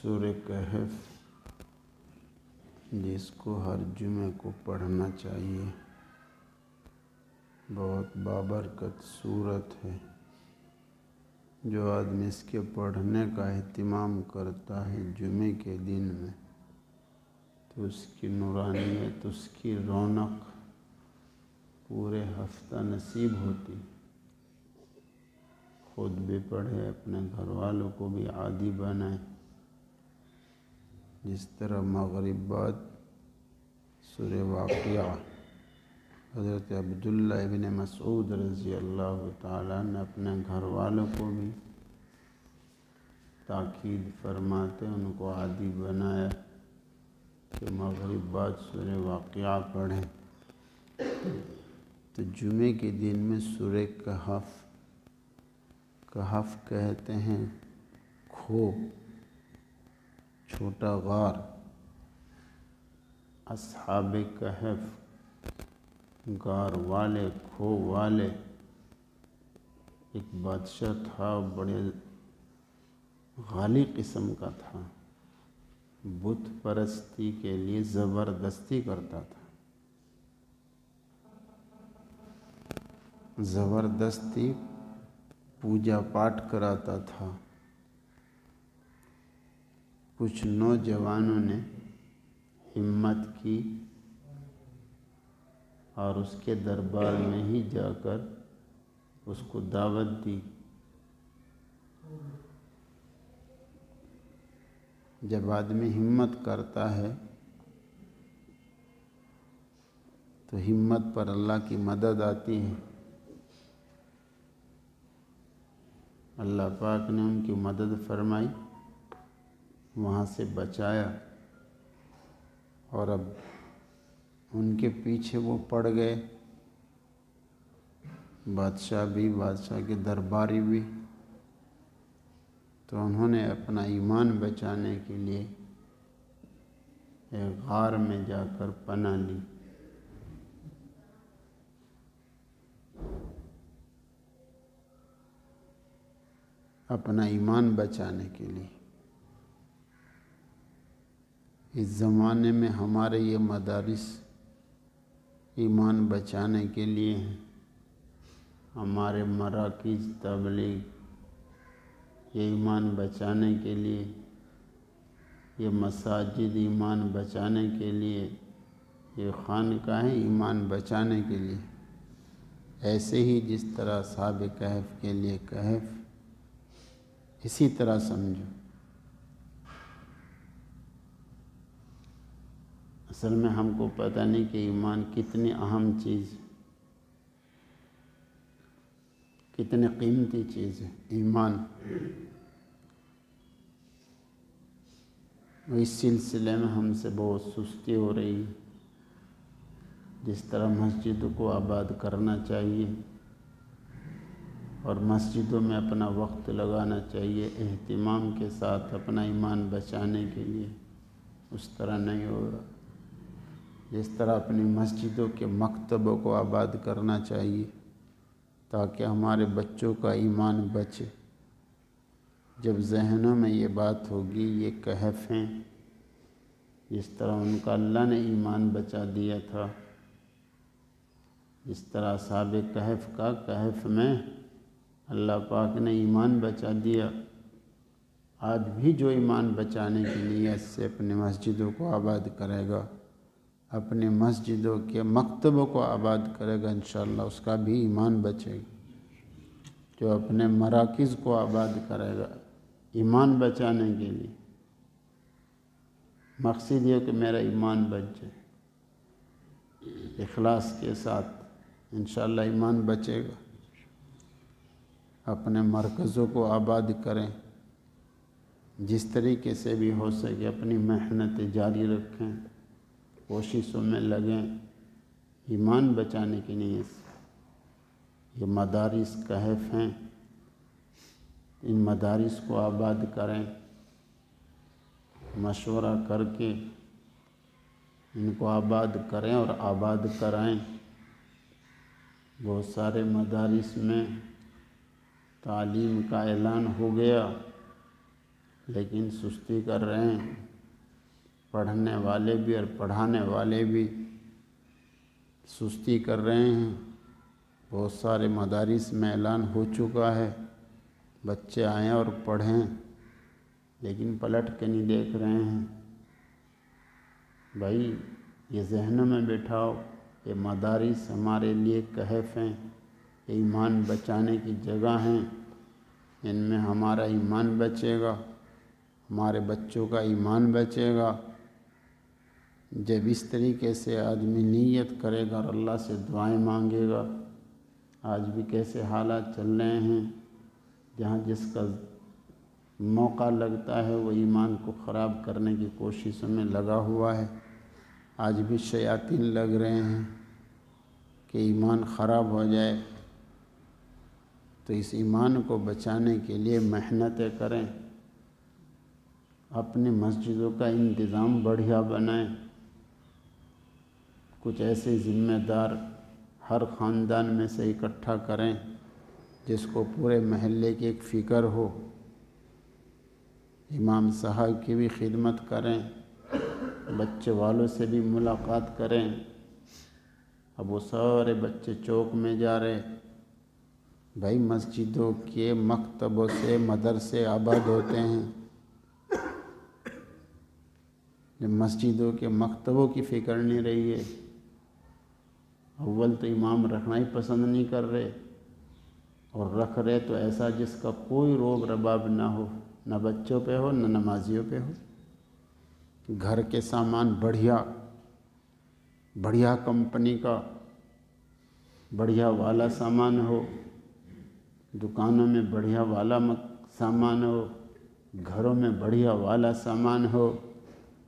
سورہ کہف جس کو ہر جمعے کو پڑھنا چاہیے، بہت بابرکت سورت ہے۔ جو آدمی اس کے پڑھنے کا اہتمام کرتا ہے جمعے کے دن میں، تو اس کی نورانیت، اس کی رونق پورے ہفتہ نصیب ہوتی۔ خود بھی پڑھے، اپنے گھر والوں کو بھی عادی بنائے۔ جس طرح مغرب بعد سورہ واقعہ حضرت عبداللہ ابن مسعود رضی اللہ تعالیٰ نے اپنے گھر والوں کو بھی تاکید فرماتے ان کو عادی بنایا کہ مغرب بعد سورہ واقعہ پڑھیں۔ تو جمعے کے دن میں سورہ کہف کہتے ہیں کھو، چھوٹا غار۔ اصحاب کہف، غار والے، کھو والے۔ ایک بادشاہ تھا، بڑے غالی قسم کا تھا، بت پرستی کے لیے زبردستی کرتا تھا، زبردستی پوجا پاٹ کراتا تھا۔ کچھ نوجوانوں نے ہمت کی اور اس کے دربار میں ہی جا کر اس کو دعوت دی۔ جب آدمی ہمت کرتا ہے تو ہمت پر اللہ کی مدد آتی ہے۔ اللہ پاک نے ان کی مدد فرمائی، وہاں سے بچایا، اور اب ان کے پیچھے وہ پڑ گئے، بادشاہ بھی، بادشاہ کے درباری بھی۔ تو انہوں نے اپنا ایمان بچانے کے لیے ایک غار میں جا کر پناہ لی۔ اپنا ایمان بچانے کے لیے۔ اس زمانے میں ہمارے یہ مدارس ایمان بچانے کے لیے ہیں، ہمارے مراکز تبلیغ یہ ایمان بچانے کے لیے، یہ مساجد ایمان بچانے کے لیے، یہ خانقاہیں ایمان بچانے کے لیے۔ ایسے ہی جس طرح اصحاب کہف کے لیے کہف، اسی طرح سمجھو۔ اصل میں ہم کو پتہ نہیں کہ ایمان کتنی اہم چیز، کتنی قیمتی چیز ہے ایمان۔ اس سلسلے میں ہم سے بہت سستی ہو رہی ہے۔ جس طرح مسجدوں کو آباد کرنا چاہیے اور مسجدوں میں اپنا وقت لگانا چاہیے اہتمام کے ساتھ اپنا ایمان بچانے کے لیے، اس طرح نہیں ہو رہا۔ جس طرح اپنی مسجدوں کے مکتبوں کو آباد کرنا چاہیے تاکہ ہمارے بچوں کا ایمان بچے۔ جب ذہنوں میں یہ بات ہوگی، یہ کہف ہیں، جس طرح ان کا اللہ نے ایمان بچا دیا تھا، جس طرح اصحاب کہف کا کہف میں اللہ پاک نے ایمان بچا دیا، آج بھی جو ایمان بچانے کی نیت سے اپنی مسجدوں کو آباد کرے گا، اپنی مسجدوں کے مکتبوں کو آباد کرے گا، انشاءاللہ اس کا بھی ایمان بچے گا۔ جو اپنے مراکز کو آباد کرے گا ایمان بچانے کے لیے، مقصد یہ کہ میرا ایمان بچ جائے، اخلاص کے ساتھ انشاءاللہ ایمان بچے گا۔ اپنے مرکزوں کو آباد کریں، جس طریقے سے بھی ہو سکے اپنی محنت جاری رکھیں، کوششوں میں لگیں ایمان بچانے کی نیت سے۔ یہ مدارس کہف ہیں، ان مدارس کو آباد کریں، مشورہ کر کے ان کو آباد کریں اور آباد کرائیں۔ بہت سارے مدارس میں تعلیم کا اعلان ہو گیا، لیکن سستی کر رہے ہیں، پڑھنے والے بھی اور پڑھانے والے بھی سستی کر رہے ہیں۔ بہت سارے مدارس میں اعلان ہو چکا ہے بچے آئیں اور پڑھیں، لیکن پلٹ کے نہیں دیکھ رہے ہیں۔ بھائی یہ ذہنوں میں بٹھاؤ، یہ مدارس ہمارے لیے کہف ہیں، یہ ایمان بچانے کی جگہ ہیں، ان میں ہمارا ایمان بچے گا، ہمارے بچوں کا ایمان بچے گا۔ جب اس طریقے سے آدمی نیت کرے گا اور اللہ سے دعائیں مانگے گا۔ آج بھی کیسے حالات چل رہے ہیں، جہاں جس کا موقع لگتا ہے وہ ایمان کو خراب کرنے کی کوششوں میں لگا ہوا ہے۔ آج بھی شیاطین لگ رہے ہیں کہ ایمان خراب ہو جائے، تو اس ایمان کو بچانے کے لیے محنتیں کریں، اپنی مسجدوں کا انتظام بڑھیا بنائیں۔ کچھ ایسے ذمہ دار ہر خاندان میں سے اکٹھا کریں جس کو پورے محلے کی ایک فکر ہو۔ امام صاحب کی بھی خدمت کریں، بچے والوں سے بھی ملاقات کریں۔ اب وہ سارے بچے چوک میں جا رہے، بھائی مسجدوں کے مکتبوں سے مدرسے آباد ہوتے ہیں۔ جب مسجدوں کے مکتبوں کی فکر نہیں رہی ہے، اول تو امام رکھنا ہی پسند نہیں کر رہے، اور رکھ رہے تو ایسا جس کا کوئی روب رباب نہ ہو، نہ بچوں پہ ہو نہ نمازیوں پہ ہو۔ گھر کے سامان بڑھیا کمپنی کا بڑھیا والا سامان ہو، دکانوں میں بڑھیا والا سامان ہو، گھروں میں بڑھیا والا سامان ہو،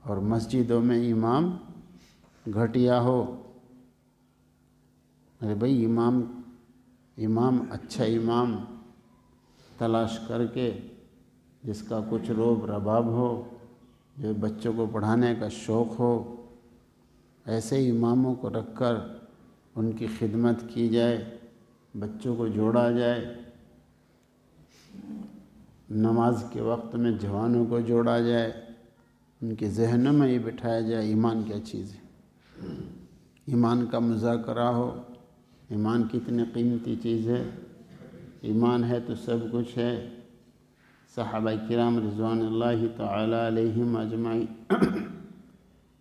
اور مسجدوں میں امام گھٹیا ہو۔ ارے بھائی امام اچھا امام تلاش کر کے، جس کا کچھ روب رباب ہو، جو بچوں کو پڑھانے کا شوق ہو، ایسے اماموں کو رکھ کر ان کی خدمت کی جائے، بچوں کو جوڑا جائے، نماز کے وقت میں جوانوں کو جوڑا جائے، ان کے ذہنوں میں یہ بٹھایا جائے ایمان کیا چیز ہے، ایمان کا مذاکرہ ہو، ایمان کتنی قیمتی چیز ہے، ایمان ہے تو سب کچھ ہے۔ صحابہ کرام رضوان اللہ تعالی علیہم اجمعین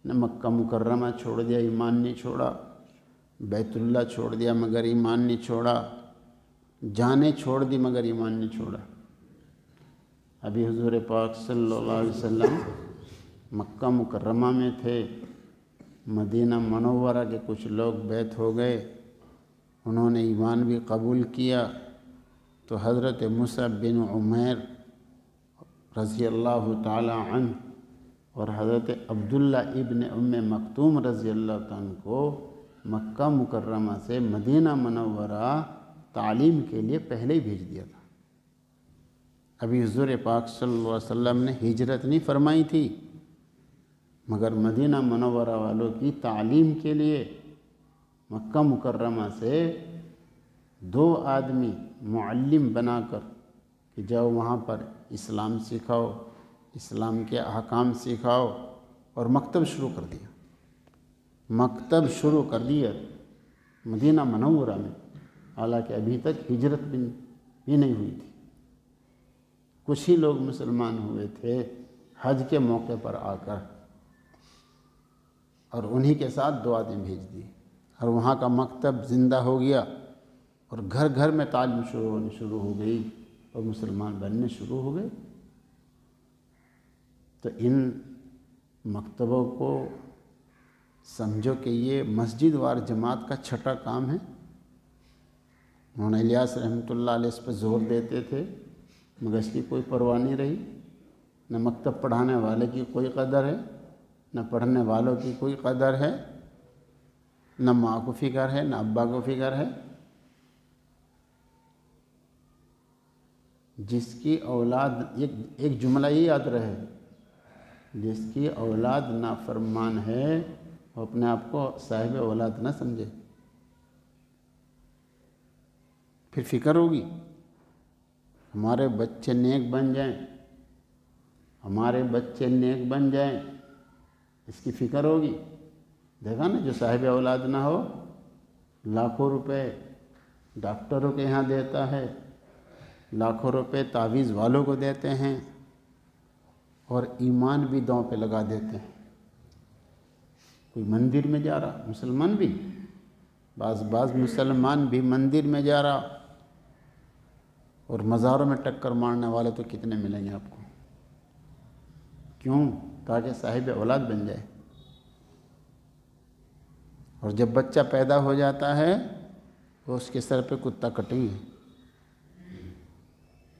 نے مکہ مکرمہ چھوڑ دیا، ایمان نہیں چھوڑا، بیت اللہ چھوڑ دیا مگر ایمان نہیں چھوڑا، جانیں چھوڑ دی مگر ایمان نہیں چھوڑا۔ ابھی حضور پاک صلی اللہ علیہ وسلم مکہ مکرمہ میں تھے، مدینہ منورہ کے کچھ لوگ بیعت ہو گئے، انہوں نے ایمان بھی قبول کیا، تو حضرت مصعب بن عمیر رضی اللہ تعالی عنہ اور حضرت عبداللہ ابن ام مکتوم رضی اللہ تعالیٰ عنہ کو مکہ مکرمہ سے مدینہ منورہ تعلیم کے لیے پہلے ہی بھیج دیا تھا۔ ابھی حضور پاک صلی اللہ علیہ وسلم نے ہجرت نہیں فرمائی تھی، مگر مدینہ منورہ والوں کی تعلیم کے لیے مکہ مکرمہ سے 2 آدمی معلم بنا کر کہ جاؤ وہاں پر اسلام سکھاؤ، اسلام کے احکام سکھاؤ، اور مکتب شروع کر دیا۔ مدینہ منورہ میں، حالانکہ ابھی تک ہجرت بھی نہیں ہوئی تھی، کچھ ہی لوگ مسلمان ہوئے تھے حج کے موقع پر آ کر، اور انہی کے ساتھ 2 آدمی بھیج دیے، اور وہاں کا مکتب زندہ ہو گیا، اور گھر گھر میں تعلیم شروع ہو گئی، اور مسلمان بننے شروع ہو گئے۔ تو ان مکتبوں کو سمجھو کہ یہ مسجد وار جماعت کا چھٹا کام ہے۔ مولانا الیاس رحمۃ اللہ علیہ اس پہ زور دیتے تھے، مگر اس کی کوئی پرواہ نہیں رہی، نہ مکتب پڑھانے والے کی کوئی قدر ہے، نہ پڑھنے والوں کی کوئی قدر ہے، نہ ماں کو فکر ہے، نہ ابا کو فکر ہے۔ جس کی اولاد، ایک جملہ یہ یاد رہے، جس کی اولاد نافرمان ہے وہ اپنے آپ کو صاحب اولاد نہ سمجھے، پھر فکر ہوگی ہمارے بچے نیک بن جائیں، ہمارے بچے نیک بن جائیں، اس کی فکر ہوگی۔ دیکھا نا جو صاحب اولاد نہ ہو لاکھوں روپے ڈاکٹروں کے یہاں دیتا ہے، لاکھوں روپے تعویذ والوں کو دیتے ہیں، اور ایمان بھی داؤں پہ لگا دیتے ہیں۔ کوئی مندر میں جا رہا، مسلمان بھی بعض مسلمان بھی مندر میں جا رہا، اور مزاروں میں ٹکر مارنے والے تو کتنے ملیں گے آپ کو؟ کیوں؟ تاکہ صاحب اولاد بن جائے۔ اور جب بچہ پیدا ہو جاتا ہے تو اس کے سر پہ کتا کٹیں گے،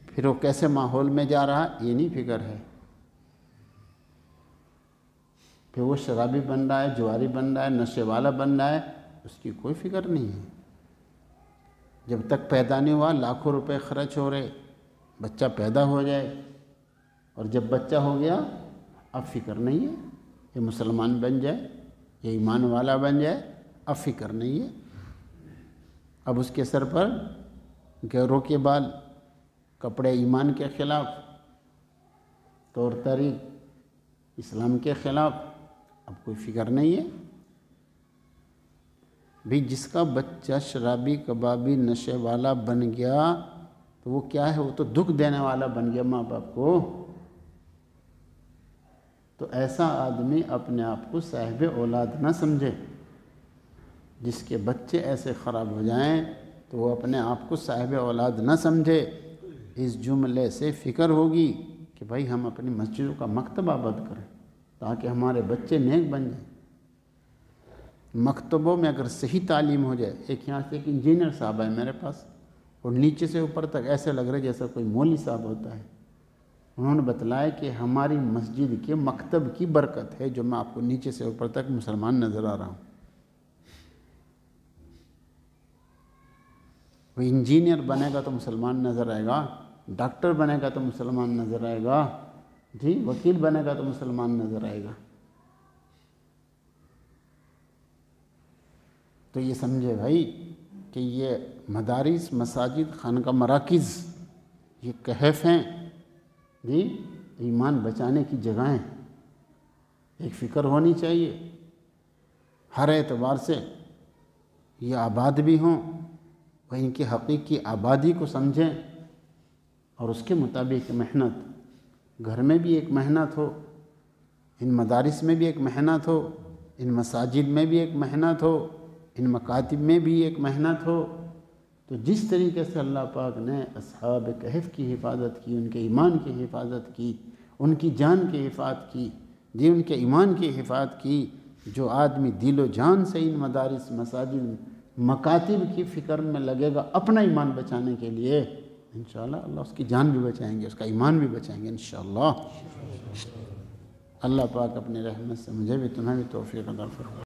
پھر وہ کیسے ماحول میں جا رہا یہ نہیں فکر ہے، پھر وہ شرابی بن رہا ہے، جواری بن رہا ہے، نشے والا بن رہا ہے، اس کی کوئی فکر نہیں ہے۔ جب تک پیدا نہیں ہوا لاکھوں روپے خرچ ہو رہے، بچہ پیدا ہو جائے، اور جب بچہ ہو گیا اب فکر نہیں ہے، یہ مسلمان بن جائے، یہ ایمان والا بن جائے، اب فکر نہیں ہے۔ اب اس کے سر پر گہروں کے بال، کپڑے ایمان کے خلاف، طور طریق اسلام کے خلاف، اب کوئی فکر نہیں ہے۔ بھی جس کا بچہ شرابی کبابی نشے والا بن گیا تو وہ کیا ہے؟ وہ تو دکھ دینے والا بن گیا ماں باپ کو۔ تو ایسا آدمی اپنے آپ کو صاحب اولاد نہ سمجھے۔ جس کے بچے ایسے خراب ہو جائیں تو وہ اپنے آپ کو صاحب اولاد نہ سمجھے۔ اس جملے سے فکر ہوگی کہ بھائی ہم اپنی مسجدوں کا مکتب آباد کریں تاکہ ہمارے بچے نیک بن جائیں۔ مکتبوں میں اگر صحیح تعلیم ہو جائے، ایک یہاں سے ایک انجینئر صاحب ہے میرے پاس، اور نیچے سے اوپر تک ایسے لگ رہے جیسا کوئی مولوی صاحب ہوتا ہے۔ انہوں نے بتلایا کہ ہماری مسجد کے مکتب کی برکت ہے جو میں آپ کو نیچے سے اوپر تک مسلمان نظر آ رہا ہوں۔ وہ انجینئر بنے گا تو مسلمان نظر آئے گا، ڈاکٹر بنے گا تو مسلمان نظر آئے گا، جی وکیل بنے گا تو مسلمان نظر آئے گا۔ تو یہ سمجھے بھائی کہ یہ مدارس، مساجد، خانقاہ مراکز یہ کہف ہیں، جی ایمان بچانے کی جگہیں۔ ایک فکر ہونی چاہیے ہر اعتبار سے یہ آباد بھی ہوں، وہ ان کی حقیقی آبادی کو سمجھیں، اور اس کے مطابق محنت، گھر میں بھی ایک محنت ہو، ان مدارس میں بھی ایک محنت ہو، ان مساجد میں بھی ایک محنت ہو، ان مکاتب میں بھی ایک محنت ہو۔ تو جس طریقے سے اللہ پاک نے اصحاب کہف کی حفاظت کی، ان کے ایمان کی حفاظت کی، ان کی جان کی حفاظت کی، جی ان کے ایمان کی حفاظت کی، جو آدمی دل و جان سے ان مدارس، مساجد، مکاتب کی فکر میں لگے گا اپنا ایمان بچانے کے لیے، انشاءاللہ اللہ اس کی جان بھی بچائیں گے، اس کا ایمان بھی بچائیں گے انشاءاللہ۔ اللہ پاک اپنی رحمت سے مجھے بھی تمہیں بھی توفیق عطا فرمائے۔